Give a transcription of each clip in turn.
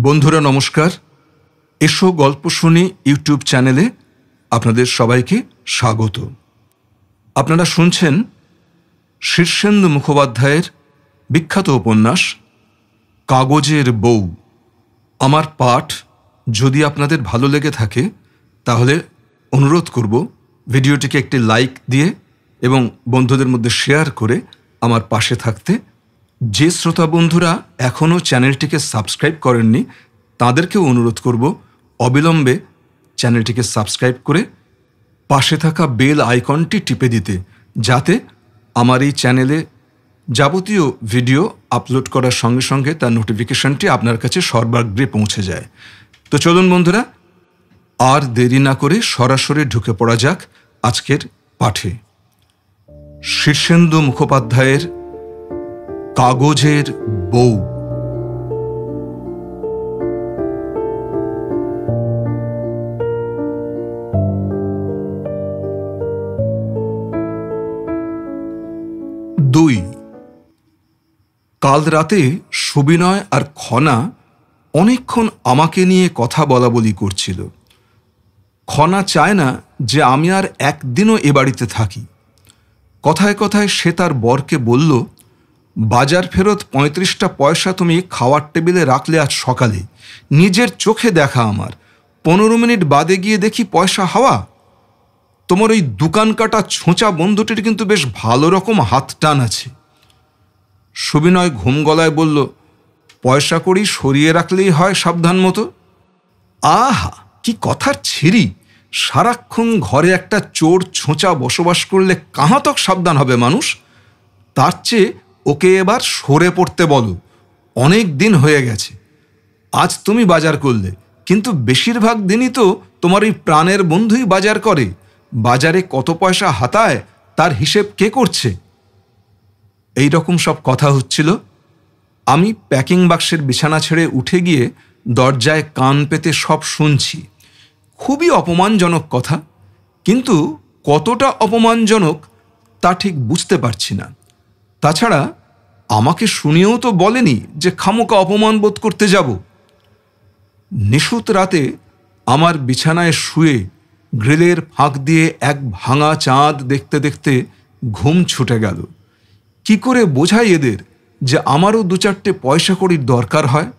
বন্ধুরা নমস্কার। এসো গল্প শুনি ইউটিউব চ্যানেলে আপনাদের সবাইকে স্বাগত। আপনারা শুনছেন শীর্ষেন্দু মুখোপাধ্যায়ের বিখ্যাত উপন্যাস কাগজের বউ। আমার পাঠ যদি আপনাদের ভালো লেগে থাকে তাহলে অনুরোধ করব ভিডিওটিকে একটি লাইক দিয়ে এবং বন্ধুদের মধ্যে শেয়ার করে আমার পাশে থাকতে। যে শ্রোতা বন্ধুরা এখনও চ্যানেলটিকে সাবস্ক্রাইব করেননি তাদেরকেও অনুরোধ করব অবিলম্বে চ্যানেলটিকে সাবস্ক্রাইব করে পাশে থাকা বেল আইকনটি টিপে দিতে, যাতে আমার এই চ্যানেলে যাবতীয় ভিডিও আপলোড করার সঙ্গে সঙ্গে তার নোটিফিকেশনটি আপনার কাছে সর্বাগ্রে পৌঁছে যায়। তো চলুন বন্ধুরা, আর দেরি না করে সরাসরি ঢুকে পড়া যাক আজকের পাঠে। শীর্ষেন্দু মুখোপাধ্যায়ের কাগজের বউ। দুই। কাল রাতে সুবিনয় আর খনা অনেকক্ষণ আমাকে নিয়ে কথা বলা বলি করছিল। খনা চায় না যে আমি আর একদিনও এ বাড়িতে থাকি। কথায় কথায় সে তার বরকে বলল, বাজার ফেরত ৩৫টা পয়সা তুমি খাওয়ার টেবিলে রাখলে আজ সকালে, নিজের চোখে দেখা আমার। ১৫ মিনিট বাদে গিয়ে দেখি পয়সা হাওয়া। তোমার ওই দোকান কাটা ছোঁচা বন্ধুটির কিন্তু বেশ ভালো রকম হাত টান আছে। সুবিনয় ঘুম গলায় বলল, পয়সা কড়ি সরিয়ে রাখলেই হয় সাবধান মতো। আহা, কি কথার ছিরি! সারাক্ষণ ঘরে একটা চোর ছোঁচা বসবাস করলে কাহাতক সাবধান হবে মানুষ। তার চেয়ে ওকে এবার সরে পড়তে বলো। অনেক দিন হয়ে গেছে। আজ তুমি বাজার করলে, কিন্তু বেশিরভাগ দিনই তো তোমার ওই প্রাণের বন্ধুই বাজার করে। বাজারে কত পয়সা হাতায় তার হিসেব কে করছে? এই রকম সব কথা হচ্ছিল। আমি প্যাকিং বাক্সের বিছানা ছেড়ে উঠে গিয়ে দরজায় কান পেতে সব শুনছি। খুবই অপমানজনক কথা, কিন্তু কতটা অপমানজনক তা ঠিক বুঝতে পারছি না। তাছাড়া আমাকে শুনিয়েও তো বলেনি যে খামোকা অপমান বোধ করতে যাব। নিশুত রাতে আমার বিছানায় শুয়ে গ্রিলের ফাঁক দিয়ে এক ভাঙা চাঁদ দেখতে দেখতে ঘুম ছুটে গেল। কি করে বোঝাই এদের যে আমারও ২-৪টে পয়সা কড়ির দরকার হয়?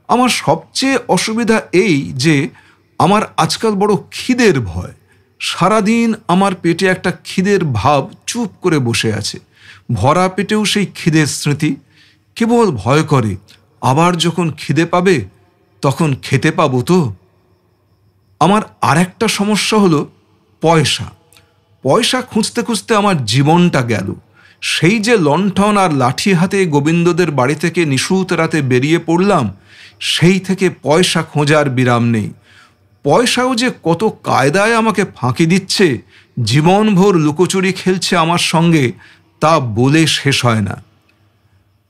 আমার সবচেয়ে অসুবিধা এই যে আমার আজকাল বড় খিদের ভয়। সারাদিন আমার পেটে একটা খিদের ভাব চুপ করে বসে আছে। ভরা পেটেও সেই খিদের স্মৃতি। কেবল ভয় করে আবার যখন খিদে পাবে তখন খেতে পাবো তো। আমার আর একটা সমস্যা হলো পয়সা। পয়সা খুঁজতে খুঁজতে আমার জীবনটা গেল। সেই যে লণ্ঠন আর লাঠি হাতে গোবিন্দদের বাড়ি থেকে নিশুত রাতে বেরিয়ে পড়লাম, সেই থেকে পয়সা খোঁজার বিরাম নেই। পয়সাও যে কত কায়দায় আমাকে ফাঁকি দিচ্ছে, জীবনভর লুকোচুরি খেলছে আমার সঙ্গে, তা বলে শেষ হয় না।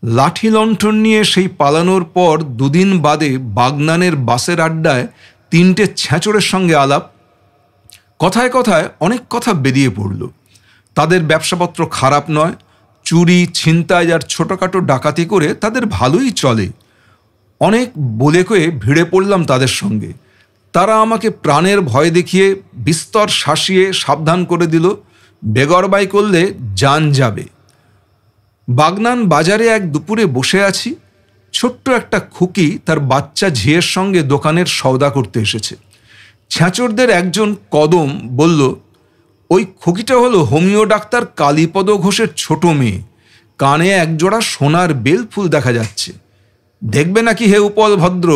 লাঠি লণ্ঠন নিয়ে সেই পালানোর পর ২ দিন বাদে বাগনানের বাসের আড্ডায় ৩টে ছ্যাঁচড়ের সঙ্গে আলাপ। কথায় কথায় অনেক কথা বেরিয়ে পড়ল। তাদের ব্যবসাপত্র খারাপ নয়, চুরি ছিনতাই আর ছোটোখাটো ডাকাতি করে তাদের ভালোই চলে। অনেক বলে কয়ে ভিড়ে পড়লাম তাদের সঙ্গে। তারা আমাকে প্রাণের ভয় দেখিয়ে বিস্তর শাসিয়ে সাবধান করে দিল, বেগরবাই করলে জান যাবে। বাগনান বাজারে এক দুপুরে বসে আছি। ছোট্ট একটা খুকি তার বাচ্চা ঝিয়ের সঙ্গে দোকানের সওদা করতে এসেছে। ছ্যাঁচড়দের একজন কদম বলল, ওই খুকিটা হলো হোমিও ডাক্তার কালীপদ ঘোষের ছোট মেয়ে। কানে একজোড়া সোনার বেল ফুল দেখা যাচ্ছে। দেখবে নাকি হে উপল ভদ্র?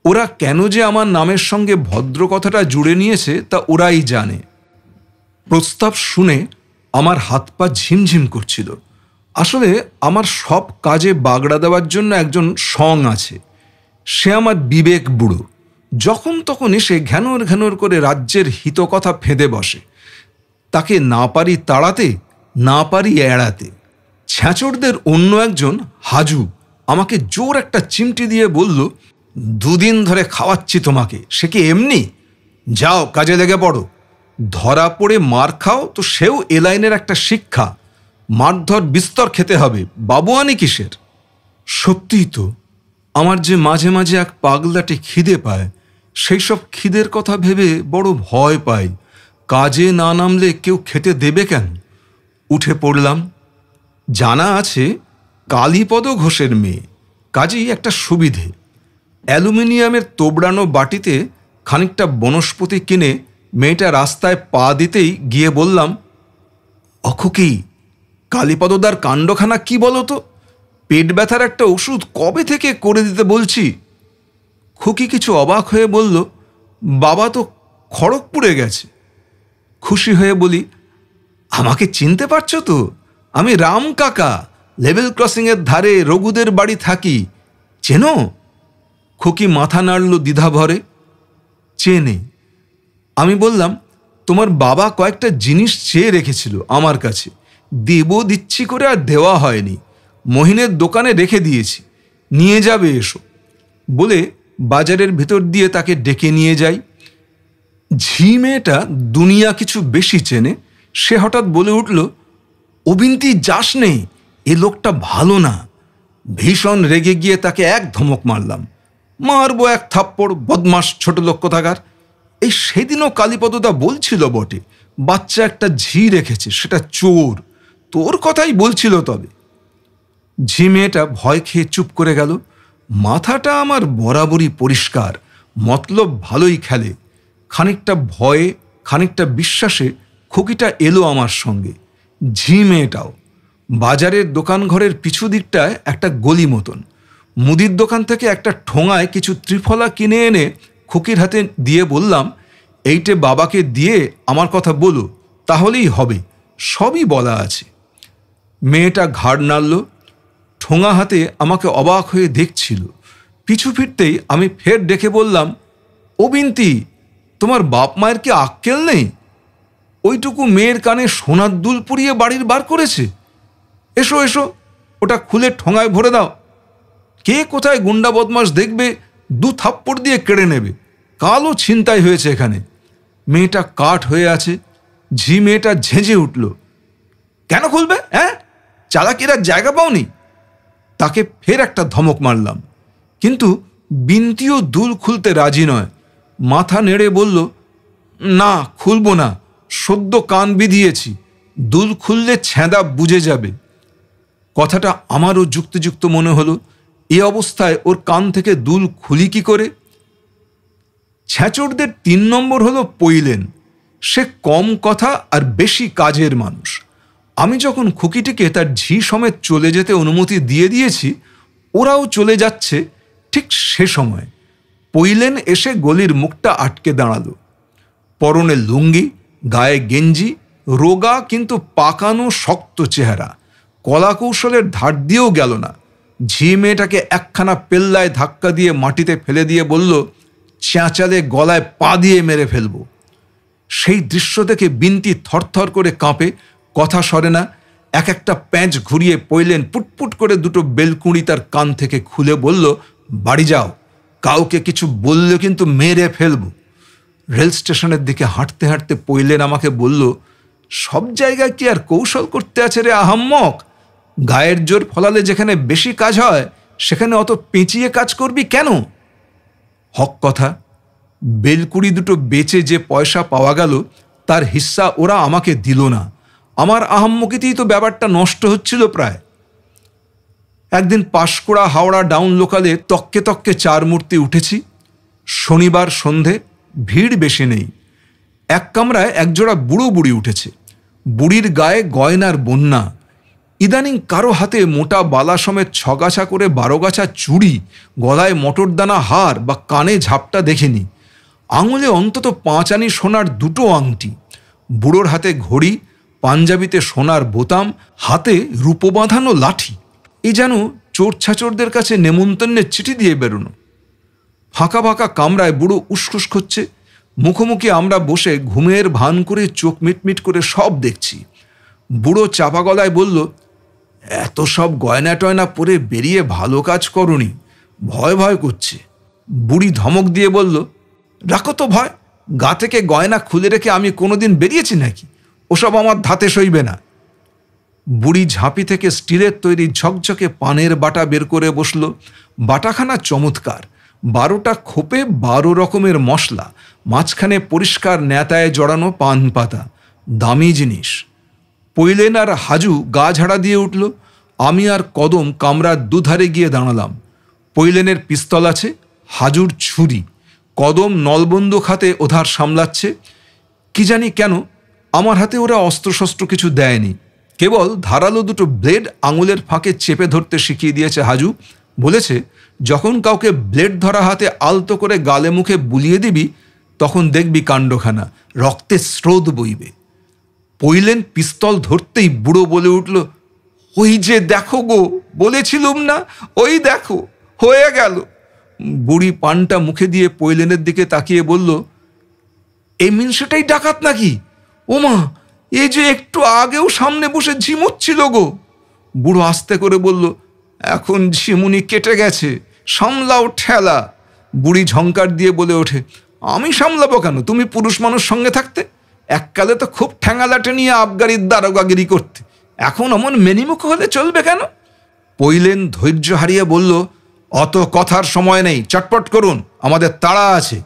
ওরা কেন যে আমার নামের সঙ্গে ভদ্র কথাটা জুড়ে নিয়েছে তা ওরাই জানে। প্রস্তাব শুনে আমার হাত পা ঝিমঝিম করছিল। আসলে আমার সব কাজে বাগড়া দেওয়ার জন্য একজন সং আছে। সে আমার বিবেক বুড়ো। যখন তখন এসে ঘ্যানোর ঘ্যানোর করে রাজ্যের হিতকথা ফেঁদে বসে। তাকে না পারি তাড়াতে, না পারি এড়াতে। ছ্যাঁচড়দের অন্য একজন হাজু আমাকে জোর একটা চিমটি দিয়ে বলল, ২ দিন ধরে খাওয়াচ্ছি তোমাকে, সে কি এমনি? যাও কাজে লেগে পড়ো। ধরা পড়ে মার খাও তো সেও এ লাইনের একটা শিক্ষা। মারধর বিস্তর খেতে হবে, বাবুয়ানি কিসের? সত্যিই তো, আমার যে মাঝে মাঝে এক পাগলাটে খিদে পায়, সেই সব খিদের কথা ভেবে বড় ভয় পাই। কাজে না নামলে কেউ খেতে দেবে কেন? উঠে পড়লাম। জানা আছে কালীপদ ঘোষের মেয়ে, কাজেই একটা সুবিধে। অ্যালুমিনিয়ামের তোবড়ানো বাটিতে খানিকটা বনস্পতি কিনে মেয়েটা রাস্তায় পা দিতেই গিয়ে বললাম, অখুকি, কালীপদদার কাণ্ডখানা কি বলো তো? পেট ব্যথার একটা ওষুধ কবে থেকে করে দিতে বলছি। খুকি কিছু অবাক হয়ে বলল, বাবা তো খড়গপুরে গেছে। খুশি হয়ে বলি, আমাকে চিনতে পারছো তো? আমি রাম কাকা, লেভেল ক্রসিংয়ের ধারে রঘুদের বাড়ি থাকি। চেনো? খুকি মাথা নাড়ল দ্বিধাভরে। চেনে। আমি বললাম, তোমার বাবা কয়েকটা জিনিস চেয়ে রেখেছিল আমার কাছে, দিচ্ছি করে আর দেওয়া হয়নি। মহিনের দোকানে রেখে দিয়েছি, নিয়ে যাবে এসো বলে বাজারের ভিতর দিয়ে তাকে ডেকে নিয়ে যাই। ঝি মেয়েটা দুনিয়া কিছু বেশি চেনে। সে হঠাৎ বলে উঠল, অবিন্তি যাস নেই, এ লোকটা ভালো না। ভীষণ রেগে গিয়ে তাকে এক ধমক মারলাম। মারবো এক থাপ্পড়, বদমাস ছোট লোক কোথাকার। এই সেদিনও কালীপদদা বলছিল বটে, বাচ্চা একটা ঝি রেখেছে, সেটা চোর। তোর কথাই বলছিল। তবে ঝি মেয়েটা ভয় খেয়ে চুপ করে গেল। মাথাটা আমার বরাবরই পরিষ্কার, মতলব ভালোই খেলে। খানিকটা ভয়ে খানিকটা বিশ্বাসে খুকিটা এলো আমার সঙ্গে, ঝি মেয়েটাও। বাজারের দোকান ঘরের পিছু দিকটায় একটা গলি মতন। মুদির দোকান থেকে একটা ঠোঙায় কিছু ত্রিফলা কিনে এনে খুকির হাতে দিয়ে বললাম, এইটে বাবাকে দিয়ে আমার কথা বলো, তাহলেই হবে, সবই বলা আছে। মেয়েটা ঘাড় নাড়ল, ঠোঙা হাতে আমাকে অবাক হয়ে দেখছিল। পিছু ফিরতেই আমি ফের ডেকে বললাম, ও বিন্তি, তোমার বাপ মায়ের কি আক্কেল নেই? ওইটুকু মেয়ের কানে সোনার দুল পুড়িয়ে বাড়ির বার করেছে। এসো এসো, ওটা খুলে ঠোঙায় ভরে দাও। কে কোথায় গুন্ডা বদমাস দেখবে, দু থাপ্পড় দিয়ে কেড়ে নেবে। কালও ছিনতাই হয়েছে এখানে। মেয়েটা কাঠ হয়ে আছে। ঝি মেয়েটা ঝেঁঝে উঠল, কেন খুলবে? হ্যাঁ, চালাকিরা জায়গা পাওনি? তাকে ফের একটা ধমক মারলাম, কিন্তু বিন্তিও দুল খুলতে রাজি নয়। মাথা নেড়ে বলল, না, খুলব না, সদ্য কান বিধিয়েছি, দুল খুললে ছেঁদা বুঝে যাবে। কথাটা আমারও যুক্তিযুক্ত মনে হলো। এ অবস্থায় ওর কান থেকে দুল খুলি কি করে? ছেঁচড়দের 3 নম্বর হলো পইলেন। সে কম কথা আর বেশি কাজের মানুষ। আমি যখন খুকিটিকে তার ঝি সমেত চলে যেতে অনুমতি দিয়ে দিয়েছি, ওরাও চলে যাচ্ছে, ঠিক সে সময় পইলেন এসে গলির মুখটা আটকে দাঁড়ালো। পরনে লুঙ্গি, গায়ে গেঞ্জি, রোগা কিন্তু পাকানো শক্ত চেহারা। কলা কৌশলের ধার দিয়েও গেল না। ঝি মেয়েটাকে একখানা পেল্লায় ধাক্কা দিয়ে মাটিতে ফেলে দিয়ে বলল, চেঁচালে গলায় পা দিয়ে মেরে ফেলব। সেই দৃশ্য দেখে বিন্তি থরথর করে কাঁপে, কথা সরে না। এক একটা প্যাঁচ ঘুরিয়ে পইলেন পুটপুট করে দুটো বেলকুঁড়ি তার কান থেকে খুলে বলল, বাড়ি যাও, কাউকে কিছু বললে কিন্তু মেরে ফেলব। রেল স্টেশনের দিকে হাঁটতে হাঁটতে পইলেন আমাকে বলল, সব জায়গায় কি আর কৌশল করতে আছে রে আহাম্মক? গায়ের জোর ফলালে যেখানে বেশি কাজ হয়, সেখানে অত পেঁচিয়ে কাজ করবি কেন? হক কথা। বেলকুড়ি দুটো বেচে যে পয়সা পাওয়া গেল, তার হিস্সা ওরা আমাকে দিল না। আমার আহাম্মকিতেই তো ব্যাপারটা নষ্ট হচ্ছিল প্রায়। একদিন পাঁশকুড়া হাওড়া ডাউন লোকালে তককে তককে 4 মূর্তি উঠেছি। শনিবার সন্ধে, ভিড় বেশি নেই। এক কামরায় একজোড়া বুড়ো বুড়ি উঠেছে। বুড়ির গায়ে গয়নার বন্যা। ইদানিং কারো হাতে মোটা বালা সমেত 6 গাছা করে 12 গাছা চুড়ি, গলায় মটরদানা হার বা কানে ঝাপটা দেখিনি। আঙুলে অন্তত 5 আনি সোনার 2টো আংটি। বুড়োর হাতে ঘড়ি, পাঞ্জাবিতে সোনার বোতাম, হাতে রূপো বাঁধানো লাঠি। এ যেন চোর ছাচরদের কাছে নেমন্তন্নের চিঠি দিয়ে বেরোনো। ফাঁকা ফাঁকা কামরায় বুড়ো উসখুস করছে। মুখোমুখি আমরা বসে ঘুমের ভান করে চোখ মিটমিট করে সব দেখছি। বুড়ো চাপা গলায় বলল, এত সব গয়না টয়না পরে বেরিয়ে ভালো কাজ করনি, ভয় ভয় করছে। বুড়ি ধমক দিয়ে বলল, রাখো তো ভয়, গা থেকে গয়না খুলে রেখে আমি কোনোদিন বেরিয়েছি নাকি? ওসব আমার ধাতে সইবে না। বুড়ি ঝাঁপি থেকে স্টিলের তৈরি ঝকঝকে পানের বাটা বের করে বসল। বাটাখানা চমৎকার, 12টা খোপে 12 রকমের মশলা, মাঝখানে পরিষ্কার ন্যাতায় জড়ানো পান পাতা, দামি জিনিস। পৈলেন আর হাজু গা ঝাড়া দিয়ে উঠল। আমি আর কদম কামরার দুধারে গিয়ে দাঁড়ালাম। পৈলেনের পিস্তল আছে, হাজুর ছুরি, কদম নলবন্দুক হাতে ওধার সামলাচ্ছে। কি জানি কেন আমার হাতে ওরা অস্ত্রশস্ত্র কিছু দেয়নি, কেবল ধারালো দুটো ব্লেড আঙুলের ফাঁকে চেপে ধরতে শিখিয়ে দিয়েছে হাজু। বলেছে, যখন কাউকে ব্লেড ধরা হাতে আলতো করে গালে মুখে বুলিয়ে দিবি, তখন দেখবি কাণ্ডখানা, রক্তের স্রোত বইবে। পৈলেন পিস্তল ধরতেই বুড়ো বলে উঠল, ওই যে দেখো গো, বলেছিলুম না, ওই দেখো হয়ে গেল। বুড়ি পানটা মুখে দিয়ে পৈলেনের দিকে তাকিয়ে বলল, এই মিনসেটাই ডাকাত নাকি? ওমা, এ যে একটু আগেও সামনে বসে ঝিমুচ্ছিল গো। বুড়ো আস্তে করে বলল, এখন ঝিমুনি কেটে গেছে, সামলাও ঠেলা। বুড়ি ঝংকার দিয়ে বলে ওঠে, আমি সামলাবো কেন? তুমি পুরুষ মানুষ সঙ্গে থাকতে এককালে তো খুব ঠ্যাঙালাটে নিয়ে আবগারির দারোগাগিরি করতে, এখন অমন মেনিমুখ হলে চলবে কেন? পৈলেন ধৈর্য হারিয়ে বলল, অত কথার সময় নেই, চটপট করুন, আমাদের তাড়া আছে।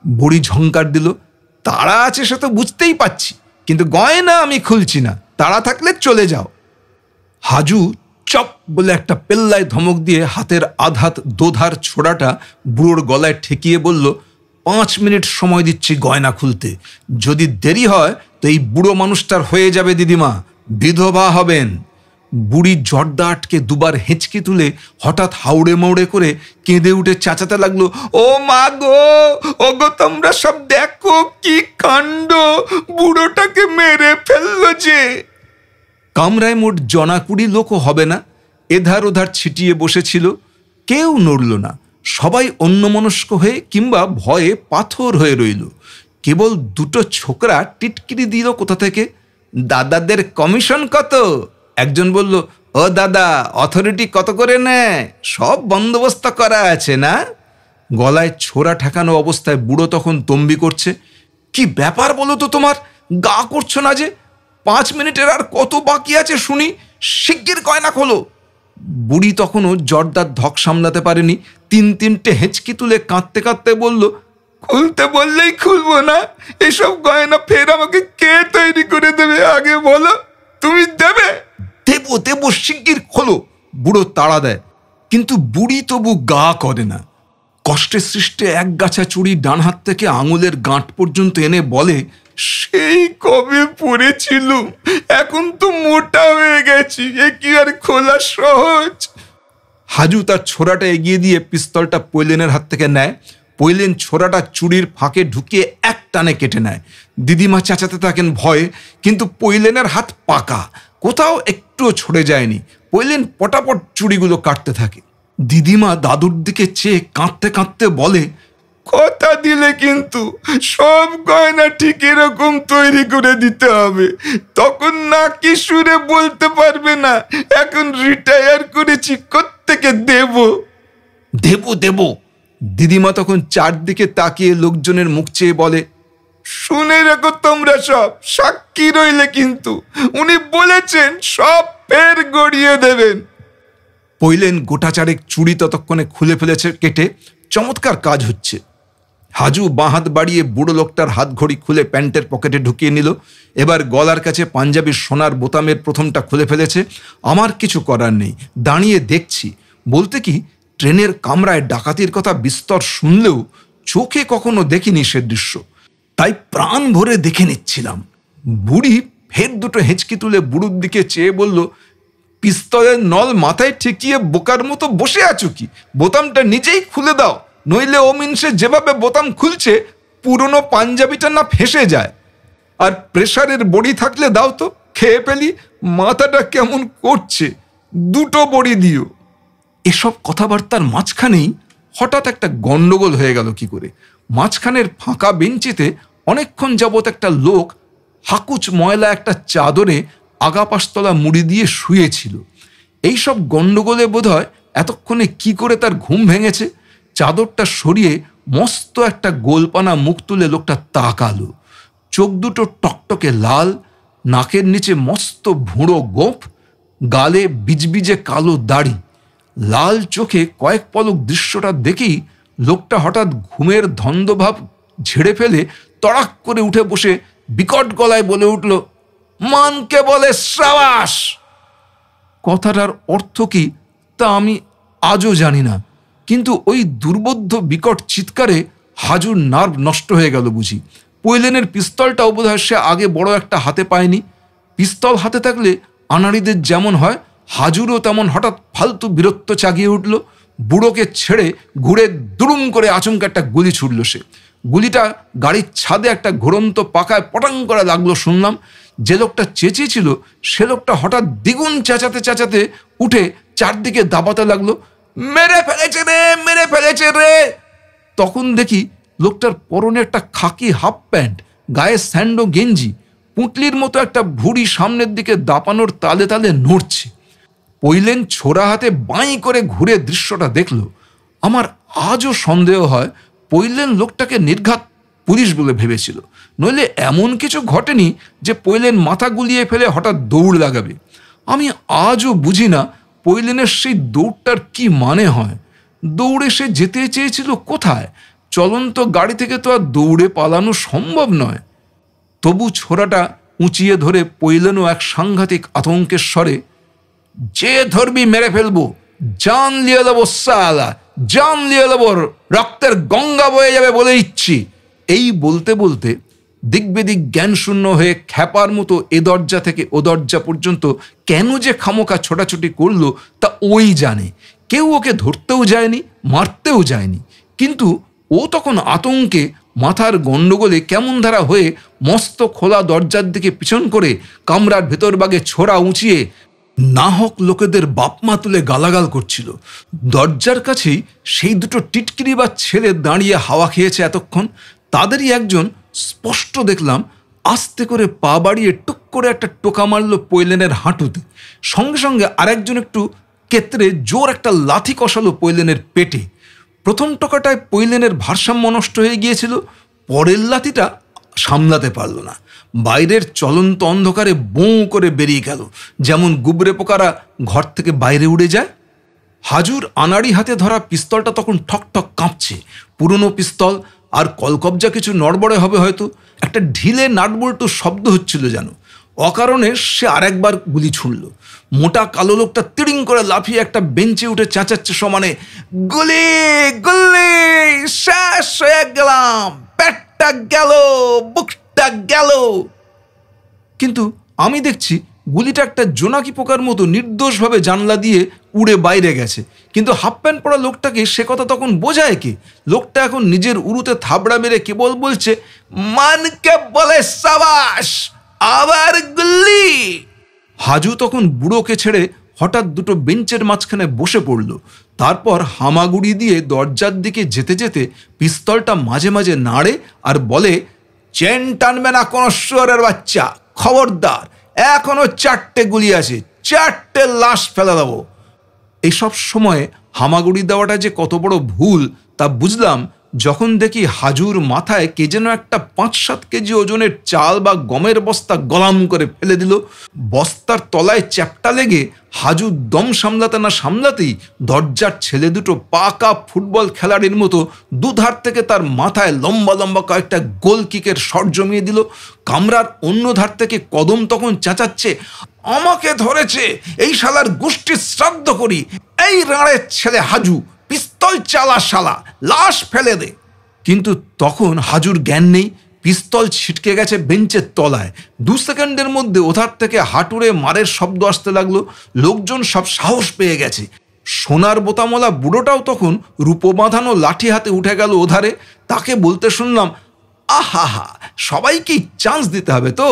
বুড়ি ঝংকার দিল, তাড়া আছে সে তো বুঝতেই পাচ্ছি, কিন্তু গয়না আমি খুলছি না, তাড়া থাকলে চলে যাও। হাজু চপ বলে একটা পেল্লায় ধমক দিয়ে হাতের আধাত দোধার ছোড়াটা বুড়োর গলায় ঠেকিয়ে বলল, 5 মিনিট সময় দিচ্ছি গয়না খুলতে, যদি দেরি হয় তো এই বুড়ো মানুষটার হয়ে যাবে দিদিমা, বিধবা হবেন। বুড়ি জর্দা আটকে দুবার হেঁচকি তুলে হঠাৎ হাউড়ে মৌড়ে করে কেঁদে উঠে চেঁচাতে লাগলো, ও মা গো, ও গো, তোমরা সব দেখো কি কাণ্ড, বুড়োটাকে মেরে ফেললো যে। কামরায় মোট 20 লোকও হবে না, এধার ওধার ছিটিয়ে বসেছিল, কেউ নড়ল না, সবাই অন্যমনস্ক হয়ে কিংবা ভয়ে পাথর হয়ে রইল। কেবল 2টো ছোকরা টিটকিরি দিল কোথা থেকে, দাদাদের কমিশন কত? একজন বলল, ও দাদা, অথরিটি কত করে নেয়? সব বন্দোবস্ত করা আছে না? গলায় ছোরা ঠেকানো অবস্থায় বুড়ো তখন তম্বি করছে, কি ব্যাপার বলো তো তোমার, গা করছো না যে? 5 মিনিটের আর কত বাকি আছে শুনি, শিগগির গয়না খোলো। বুড়ি তখনও জর্দার ধক সামলাতে পারেনি, 3-3টে হেঁচকি তুলে কাঁদতে কাঁদতে বলল, খুলতে বললেই খুলবো না, এসব গয়না ফের আমাকে কে তৈরি করে দেবে আগে বলো? তুমি দেবে? দেবো দেবো, শিগগির খোলো। বুড়ো তাড়া দেয়, কিন্তু বুড়ি তবু গা করে না। কষ্টে সৃষ্টে এক গাছা চুড়ি ডান হাত থেকে আঙুলের গাঁট পর্যন্ত এনে বলে, সেই কবে পড়েছিলুম, এখন তো মোটা হয়ে গেছি, এ কি আর খোলা সহজ? হাজু তার ছোরাটা এগিয়ে দিয়ে পিস্তলটা পৈলেনের হাত থেকে নেয়। পৈলেন ছোরাটা চুড়ির ফাঁকে ঢুকিয়ে এক টানে কেটে নেয়। দিদিমা চেঁচাতে থাকেন ভয়ে, কিন্তু পৈলেনের হাত পাকা, কোথাও একটুও ছড়ে যায়নি। পৈলেন পটাপট চুড়িগুলো কাটতে থাকে। দিদিমা দাদুর দিকে চেয়ে কাঁদতে কাঁদতে বলে, কথা দিলে কিন্তু সব গয়না ঠিক এরকম তৈরি করে দিতে হবে, তখন না কি সুরে বলতে পারবে না, এখন রিটায়ার করেছি, কোত্থেকে দেব? দেব দেব। দিদিমা তখন চারদিকে তাকিয়ে লোকজনের মুখ চেয়ে বলে, শুনে রেখো তোমরা সব, সাক্ষী রইলে কিন্তু, উনি বলেছেন সব ফের গড়িয়ে দেবেন। পৈলেন গোটা চারেক চুড়ি ততক্ষণে খুলে ফেলেছে কেটে, চমৎকার কাজ হচ্ছে। হাজু বাঁ হাত বাড়িয়ে বুড়ো লোকটার হাত ঘড়ি খুলে প্যান্টের পকেটে ঢুকিয়ে নিল। এবার গলার কাছে পাঞ্জাবির সোনার বোতামের প্রথমটা খুলে ফেলেছে। আমার কিছু করার নেই, দাঁড়িয়ে দেখছি। বলতে কি, ট্রেনের কামরায় ডাকাতির কথা বিস্তর শুনলেও চোখে কখনো দেখিনি সে দৃশ্য, তাই প্রাণ ভরে দেখে নিচ্ছিলাম। বুড়ি ফের 2টো হেঁচকি তুলে বুড়োর দিকে চেয়ে বলল, পিস্তলের নল মাথায় ঠেকিয়ে বোকার মতো বসে আছো কি? বোতামটা নিজেই খুলে দাও, নইলে ও মিনসে যেভাবে বোতাম খুলছে পুরনো পাঞ্জাবিটা না ফেঁসে যায়। আর প্রেসারের বড়ি থাকলে দাও তো, খেয়ে ফেলি, মাথাটা কেমন করছে, 2টো বড়ি দিও। এসব কথাবার্তার মাঝখানেই হঠাৎ একটা গন্ডগোল হয়ে গেল কি করে। মাঝখানের ফাঁকা বেঞ্চিতে অনেকক্ষণ যাবৎ একটা লোক হাকুচ ময়লা একটা চাদরে আগাপাশতলা মুড়ি দিয়ে শুয়েছিল। এইসব গন্ডগোলে বোধহয় এতক্ষণে কি করে তার ঘুম ভেঙেছে। চাদরটা সরিয়ে মস্ত একটা গোলপানা মুখ তুলে লোকটা তাকালো। চোখ 2টো টকটকে লাল, নাকের নিচে মস্ত ভুঁড়ো গোঁফ, গালে বিজবিজে কালো দাড়ি, লাল চোখে কয়েক পলক দৃশ্যটা দেখেই লোকটা হঠাৎ ঘুমের ধন্দভাব ঝেড়ে ফেলে তড়াক করে উঠে বসে বিকট গলায় বলে উঠল, মনকে বলে সাবাস। কথাটার অর্থ কি তা আমি আজও জানি না, কিন্তু ওই দুর্বোধ্য বিকট চিৎকারে হাজুর নার্ভ নষ্ট হয়ে গেল বুঝি। পৈলেনের পিস্তলটাও বোধহয় সে আগে বড় একটা হাতে পায়নি। পিস্তল হাতে থাকলে আনাড়িদের যেমন হয়, হাজুরও তেমন হঠাৎ ফালতু বীরত্ব চাগিয়ে উঠল। বুড়োকে ছেড়ে ঘুরে দুরুম করে আচমকা একটা গুলি ছুটল সে। গুলিটা গাড়ির ছাদে একটা ঘুরন্ত পাকায় পটাং করে লাগলো শুনলাম। যে লোকটা চেঁচিয়েছিল সে লোকটা হঠাৎ দ্বিগুণ চেঁচাতে চেঁচাতে উঠে চারদিকে দাবাতে লাগলো, মেরে ফেলেছে রে, মেরে ফেলেছে রে। তখন দেখি লোকটার পরনে একটা খাকি হাফ প্যান্ট, গায়ে স্যান্ডো গেঞ্জি, পুঁটলির মতো একটা ভুঁড়ি সামনের দিকে দাপানোর তালে তালে নড়ছে। পৈলেন ছোড়া হাতে বাঁই করে ঘুরে দৃশ্যটা দেখল। আমার আজও সন্দেহ হয় পৈলেন লোকটাকে নির্ঘাত পুলিশ বলে ভেবেছিল, নইলে এমন কিছু ঘটেনি যে পৈলেন মাথা গুলিয়ে ফেলে হঠাৎ দৌড় লাগাবে। আমি আজও বুঝি না পৈলেনের সেই দৌড়টার কি মানে হয়। দৌড়ে সে যেতে চেয়েছিল কোথায়? চলন্ত গাড়ি থেকে তো আর দৌড়ে পালানো সম্ভব নয়। তবু ছোড়াটা উঁচিয়ে ধরে পৈলেনও এক সাংঘাতিক আতঙ্কের স্বরে, যে ধরবি মেরে ফেলবো, জান লিয়ে দেবো সালা, জান লিয়ে দেবো, রক্তের গঙ্গা বয়ে যাবে বলে ইচ্ছি। এই বলতে বলতে দিকবেদিক জ্ঞানশূন্য হয়ে খ্যাপার মতো এ দরজা থেকে ও দরজা পর্যন্ত কেন যে খামোকা ছোটাছুটি করলো তা ওই জানে। কেউ ওকে ধরতেও যায়নি, মারতেও যায়নি, কিন্তু ও তখন আতঙ্কে মাথার গণ্ডগোলে কেমন ধারা হয়ে মস্ত খোলা দরজার দিকে পিছন করে কামরার ভেতর বাগে ছোড়া উঁচিয়ে নাহক লোকেদের বাপমা তুলে গালাগাল করছিল। দরজার কাছেই সেই দুটো টিটকিরি বা ছেলে দাঁড়িয়ে হাওয়া খেয়েছে এতক্ষণ। তাদেরই একজন স্পষ্ট দেখলাম আস্তে করে পা বাড়িয়ে টুক করে একটা টোকা মারল পৈলেনের হাঁটুতে। সঙ্গে সঙ্গে আরেকজন একটু কেতরে জোর একটা লাথি কষালো পৈলেনের পেটে। প্রথম টোকাটায় পৈলেনের ভারসাম্য নষ্ট হয়ে গিয়েছিল, পরের লাথিটা সামলাতে পারল না। বাইরের চলন্ত অন্ধকারে বোঁ করে বেরিয়ে গেল, যেমন গুবরে পোকারা ঘর থেকে বাইরে উড়ে যায়। হাজুর আনাড়ি হাতে ধরা পিস্তলটা তখন ঠক ঠক কাঁপছে। পুরনো পিস্তল, আর কলকবজা কিছু নড়বড়ে হবে হয়তো। একটা ঢিলে নাটবল্টু শব্দ হচ্ছিল যেন। অকারণে সে আরেকবার গুলি ছুঁড়ল। মোটা কালো লোকটা তিড়িং করে লাফিয়ে একটা বেঞ্চে উঠে চেঁচাচ্ছে সমানে, গুলি গুলি, শেষ হয়ে গেলাম, পেটটা গেল, বুকটা গেল। কিন্তু আমি দেখছি গুলিটা একটা জোনাকি পোকার মতো নির্দোষভাবে জানলা দিয়ে উড়ে বাইরে গেছে। কিন্তু হাফ প্যান্ট পরা লোকটাকে সে কথা তখন বোঝায় কে? লোকটা এখন নিজের উরুতে থাবড়া মেরে কেবল বলছে, মানকে বলে সাবাস, আবার গুলি। হাজু তখন বুড়োকে ছেড়ে হঠাৎ দুটো বেঞ্চের মাঝখানে বসে পড়ল। তারপর হামাগুড়ি দিয়ে দরজার দিকে যেতে যেতে পিস্তলটা মাঝে মাঝে নাড়ে আর বলে, চেন টানবে না কোনো শুয়োরের বাচ্চা, খবরদার, এখনো 4টে গুলি আছে, 4টে লাশ ফেলে দেবো। এইসব সময়ে হামাগুড়ি দেওয়াটা যে কত বড় ভুল তা বুঝলাম যখন দেখি হাজুর মাথায় কে যেন একটা 5-7 কেজি ওজনের চাল বা গমের বস্তা গলাম করে ফেলে দিল। বস্তার তলায় চ্যাপটা লেগে হাজু দম সামলাতে না সামলাতেই দরজার ছেলে দুটো পাকা ফুটবল খেলাড়ির মতো দুধার থেকে তার মাথায় লম্বা লম্বা কয়েকটা গোল কিকের শট জমিয়ে দিল। কামরার অন্য ধার থেকে কদম তখন চেঁচাচ্ছে, আমাকে ধরেছে, এই শালার গোষ্ঠীর শ্রাদ্ধ করি, এই রাঁড়ের ছেলে হাজু, পিস্তল চালা শালা, লাশ ফেলে দে। কিন্তু তখন হাজুর জ্ঞান নেই, পিস্তল ছিটকে গেছে বেঞ্চের তলায়। 2 সেকেন্ডের মধ্যে ওধার থেকে হাঁটুরে মারের শব্দ আসতে লাগলো। লোকজন সব সাহস পেয়ে গেছে। সোনার বোতামওয়ালা বুড়োটাও তখন রূপো বাঁধানো লাঠি হাতে উঠে গেল ওধারে। তাকে বলতে শুনলাম, আহা হা, সবাইকে চান্স দিতে হবে তো,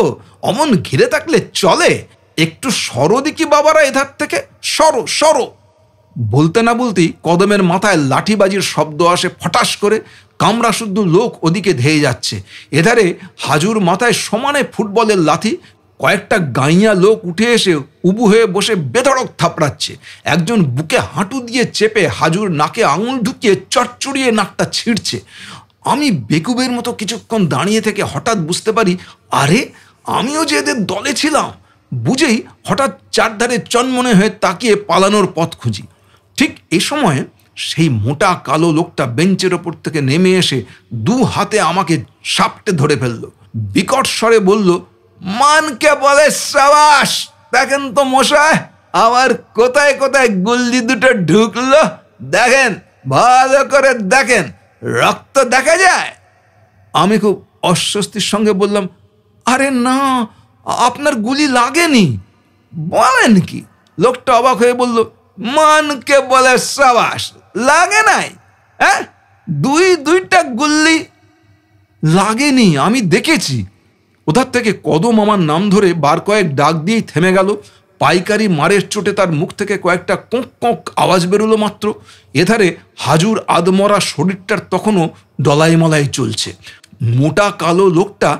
অমন ঘিরে থাকলে চলে, একটু সরো দিকি বাবারা এধার থেকে, সরো সরো। বলতে না বলতেই কদমের মাথায় লাঠিবাজির শব্দ আসে ফটাস করে। কামরা শুদ্ধ লোক ওদিকে ধেয়ে যাচ্ছে। এধারে হাজুর মাথায় সমানে ফুটবলের লাথি। কয়েকটা গাইয়া লোক উঠে এসে উবু হয়ে বসে বেধড়ক থাপড়াচ্ছে। একজন বুকে হাঁটু দিয়ে চেপে হাজুর নাকে আঙুল ঢুকিয়ে চটচড়িয়ে নাকটা ছিঁড়ছে। আমি বেকুবের মতো কিছুক্ষণ দাঁড়িয়ে থেকে হঠাৎ বুঝতে পারি, আরে আমিও যে এদের দলে ছিলাম। বুঝেই হঠাৎ চারধারে চনমনে হয়ে তাকিয়ে পালানোর পথ খুঁজি। ঠিক এ সময় সেই মোটা কালো লোকটা বেঞ্চের ওপর থেকে নেমে এসে দু হাতে আমাকে সাপটে ধরে ফেলল, বিকট স্বরে বলল, মানকে বলে সাবাস! দেখেন তো মশাই, আমার কোথায় কোথায় গুল্লি দুটো ঢুকলো, দেখেন, ভালো করে দেখেন, রক্ত দেখা যায়। আমি খুব অস্বস্তির সঙ্গে বললাম, আরে না, আপনার গুলি লাগেনি। বলেন কি? লোকটা অবাক হয়ে বলল, মানকে বলে সাবাস, লাগে নাই? হ্যাঁ, দুইটা গুল্লি লাগেনি, আমি দেখেছি। ওধার থেকে কদম আমার নাম ধরে বার কয়েক ডাক দিয়েই থেমে গেল। পাইকারি মারের চোটে তার মুখ থেকে কয়েকটা কোঁক কোঁক আওয়াজ বেরোলো মাত্র। এধারে হাজুর আদমরা শরীরটার তখনও ডলাই মলাই চলছে। মোটা কালো লোকটা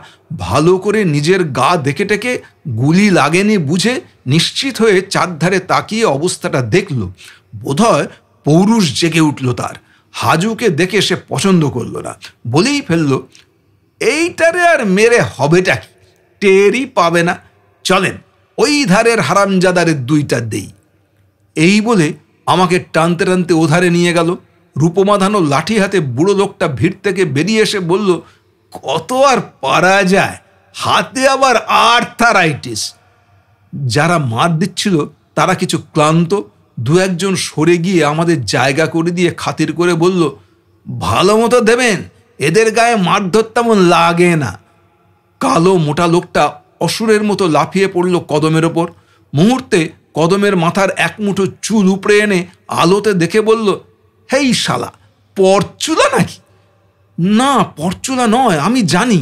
ভালো করে নিজের গা দেখে টেকে গুলি লাগেনি বুঝে নিশ্চিত হয়ে চারধারে তাকিয়ে অবস্থাটা দেখল। বোধহয় পৌরুষ জেগে উঠল তার। হাজুকে দেখে সে পছন্দ করল না, বলেই ফেলল, এইটারে আর মেরে হবেটা কি, টেরই পাবে না, চলেন ওই ধারের হারামজাদারের দুইটা দেই। এই বলে আমাকে টানতে টানতে ওধারে নিয়ে গেল। রূপমাধানো লাঠি হাতে বুড়ো লোকটা ভিড় থেকে বেরিয়ে এসে বলল, কত আর পারা যায়, হাতে আবার আর্থারাইটিস। যারা মার দিচ্ছিল তারা কিছু ক্লান্ত, দু একজন সরে গিয়ে আমাদের জায়গা করে দিয়ে খাতির করে বলল, ভালো মতো দেবেন, এদের গায়ে মারধর তেমন লাগে না। কালো মোটা লোকটা অসুরের মতো লাফিয়ে পড়ল কদমের ওপর। মুহূর্তে কদমের মাথার এক মুঠো চুল উপড়ে এনে আলোতে দেখে বলল, হেই শালা, পরচুলা নাকি? না, পরচুলা নয়, আমি জানি,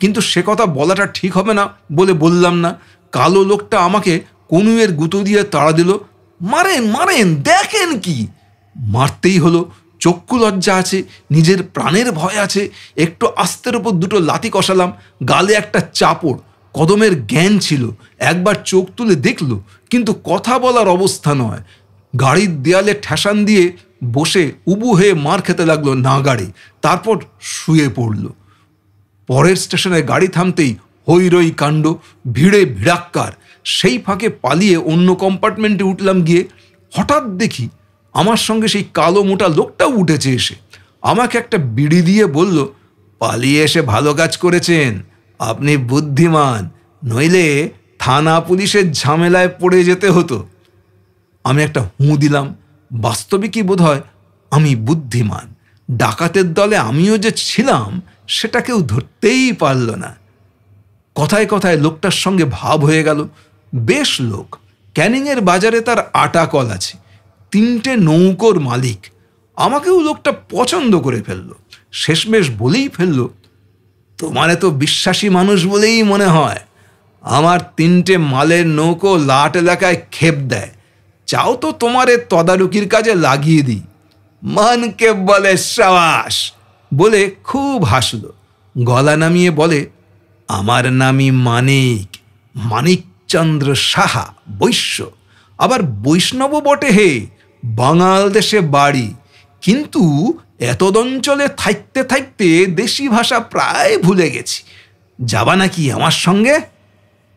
কিন্তু সে কথা বলাটা ঠিক হবে না বলে বললাম না। কালো লোকটা আমাকে কনুয়ের গুঁতো দিয়ে তাড়া দিল, মারেন মারেন, দেখেন কি। মারতেই হলো। চক্ষু লজ্জা আছে, নিজের প্রাণের ভয় আছে। একটু আস্তের ওপর দুটো লাথি কষালাম, গালে একটা চাপড়। কদমের জ্ঞান ছিল, একবার চোখ তুলে দেখল, কিন্তু কথা বলার অবস্থা নয়। গাড়ির দেয়ালে ঠেসান দিয়ে বসে উবু হয়ে মার খেতে লাগলো না গাড়ি, তারপর শুয়ে পড়ল। পরের স্টেশনে গাড়ি থামতেই হৈরৈ কাণ্ড, ভিড়ে ভিড়াক্কার। সেই ফাঁকে পালিয়ে অন্য কম্পার্টমেন্টে উঠলাম গিয়ে। হঠাৎ দেখি আমার সঙ্গে সেই কালো মোটা লোকটাও উঠেছে এসে। আমাকে একটা বিড়ি দিয়ে বলল, পালিয়ে এসে ভালো কাজ করেছেন, আপনি বুদ্ধিমান, নইলে থানা পুলিশের ঝামেলায় পড়ে যেতে হতো। আমি একটা হুঁ দিলাম। বাস্তবিকই বোধ হয় আমি বুদ্ধিমান। ডাকাতের দলে আমিও যে ছিলাম সেটা কেউ ধরতেই পারল না। কথায় কথায় লোকটার সঙ্গে ভাব হয়ে গেল। বেশ লোক, ক্যানিংয়ের বাজারে তার আটা কল আছে, 3টে নৌকোর মালিক। আমাকেও লোকটা পছন্দ করে ফেলল। শেষমেশ বলেই ফেলল, তোমার এত বিশ্বাসী মানুষ বলেই মনে হয়। আমার 3টে মালের নৌকো লাট এলাকায় খেপ দেয়, চাও তো তোমার তদারকির কাজে লাগিয়ে দিই। মানকে বলে সাবাস বলে খুব হাসল। গলা নামিয়ে বলে, আমার নামই মানিক, মানিকচন্দ্র সাহা, বৈশ্য, আবার বৈষ্ণব বটে হে, বাঙাল দেশে বাড়ি, কিন্তু এতদ অঞ্চলে থাকতে থাকতে দেশি ভাষা প্রায় ভুলে গেছি। যাবা নাকি আমার সঙ্গে?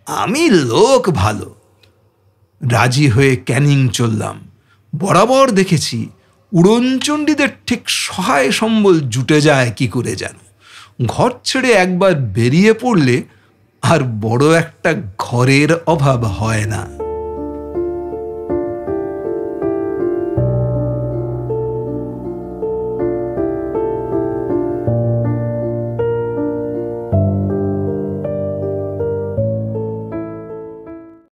আমি লোক ভালো। রাজি হয়ে ক্যানিং চললাম। বরাবর দেখেছি উড়নচণ্ডীদের ঠিক সহায় সম্বল জুটে যায় কি করে যেন। ঘর ছেড়ে একবার বেরিয়ে পড়লে আর বড় একটা ঘরের অভাব হয় না।